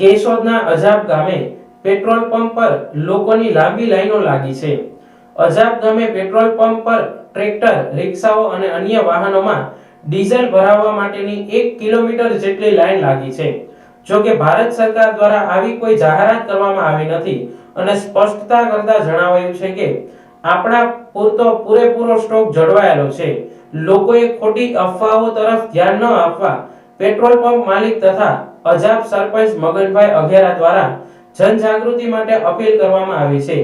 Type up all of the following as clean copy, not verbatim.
કેશોદના અજાબ ગામે petrol pump પર લોકોની લાંબી લાઈનો લાગી છે। અજાબ ગામે પેટ્રોલ પંપ પર ટ્રેક્ટર, રિક્ષાઓ અને અન્ય વાહનોમાં ડીઝલ ભરાવવા માટેની 1 કિલોમીટર જેટલી લાઈન લાગી છે। જો કે ભારત સરકાર દ્વારા આવી કોઈ જાહેરાત કરવામાં આવી નથી અને સ્પષ્ટતા કરતા જણાવાયું છે કે આપણા પૂરેપૂરો સ્ટોક જળવાયેલો છે। લોકોએ ખોટી અફવાઓ તરફ ધ્યાન ન આપવા પેટ્રોલ પંપ માલિક તથા અજાબ સરપંચ મગનભાઈ અઘેરા દ્વારા જનજાગૃતિ માટે અપીલ કરવામાં આવી છે।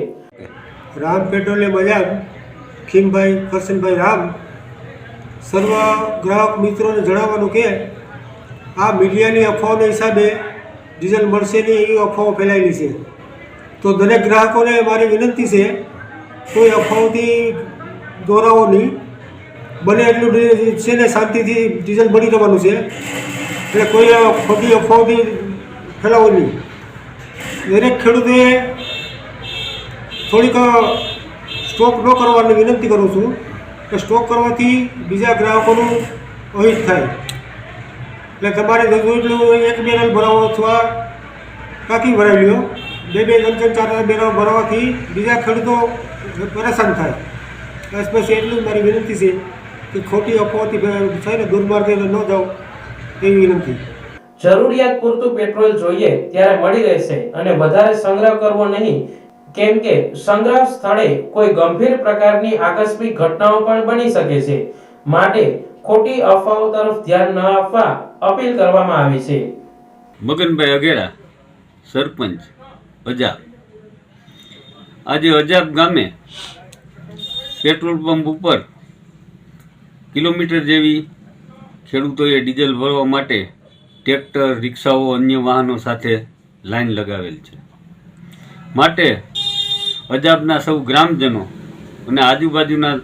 રામ પેટ્રોલિયમ અજાબ ખીમભાઈ કરશનભાઈ રામ સર્વ ગ્રાહક મિત્રોને જણાવવાનું કે આ મીડિયાની અફવાઓના હિસાબે ડીઝલ મળશે નહીં એવી અફવાઓ ફેલાયેલી છે। તો દરેક ગ્રાહકોને મારી વિનંતી છે, કોઈ અફવાઓથી દોરાવો નહીં, બને એટલું છે ને શાંતિથી ડીઝલ મળી જવાનું છે, એટલે કોઈ ખોટી અફવાઓથી ફેલાવો નહીં। દરેક ખેડૂતોએ થોડીક સ્ટોક ન કરવાની વિનંતી કરું છું કે સ્ટોક કરવાથી બીજા ગ્રાહકોનું અહિત થાય, એટલે તમારે એટલું 1 બેરલ ભરાવો અથવા કાકી ભરાવી લો, 2 3 4 બેરલ ભરાવવાથી બીજા ખેડૂતો પરેશાન થાય। બસ એટલું મારી વિનંતી છે કે ખોટી અફવાઓથી છે ને દુર્માર્ગે ન જાઓ એવી વિનંતી। જરૂરિયાત પૂરતું પેટ્રોલ જોઈએ ત્યારે મળી રહેશે અને વધારે સંગ્રહ કરવો નહીં, કેમ કે સંગ્રહ સ્થળે કોઈ ગંભીર પ્રકારની આકસ્મિક ઘટનાઓ પણ બની શકે છે। માટે ખોટી અફવાઓ તરફ ધ્યાન ન આપવા અપીલ કરવામાં આવી છે। મગનભાઈ અઘેરા, સરપંચ અજાબ। આજે અજાબ ગામે પેટ્રોલ પંપ ઉપર કિલોમીટર જેવી ખેડૂતોએ ડીઝલ ભરવા માટે ટ્રેક્ટર, રિક્ષાઓ, અન્ય વાહનો સાથે લાઈન લગાવેલ છે। માટે અજાબના સૌ ગ્રામજનો અને આજુબાજુના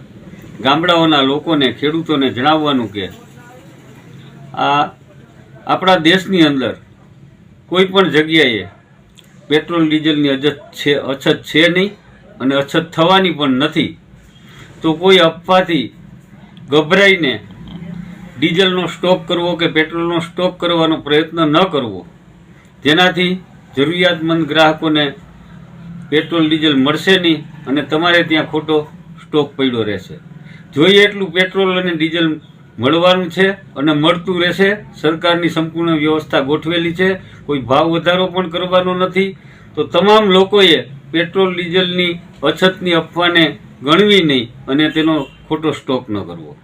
ગામડાઓના લોકોને, ખેડૂતોને જણાવવાનું કે આપણા દેશની અંદર કોઈ પણ જગ્યાએ પેટ્રોલ ડીઝલની અછત છે નહીં અને અછત થવાની પણ નથી। તો કોઈ અફવાથી ગભરાઈને ડીઝલનો સ્ટોક કરવો કે પેટ્રોલનો સ્ટોક કરવાનો પ્રયત્ન ન કરવો, જેનાથી જરૂરિયાતમંદ ગ્રાહકોને પેટ્રોલ ડીઝલ મળશે નહીં અને તમારે ત્યાં ખોટો સ્ટોક પડ્યો રહેશે। જોઈએ એટલું પેટ્રોલ અને ડીઝલ મળવાનું છે અને મળતું રહેશે। સરકારની સંપૂર્ણ વ્યવસ્થા ગોઠવેલી છે, કોઈ ભાવ વધારો પણ કરવાનો નથી। તો તમામ લોકોએ પેટ્રોલ ડીઝલની અછતની અફવાને ગણવી નહીં અને તેનો ખોટો સ્ટોક ન કરવો।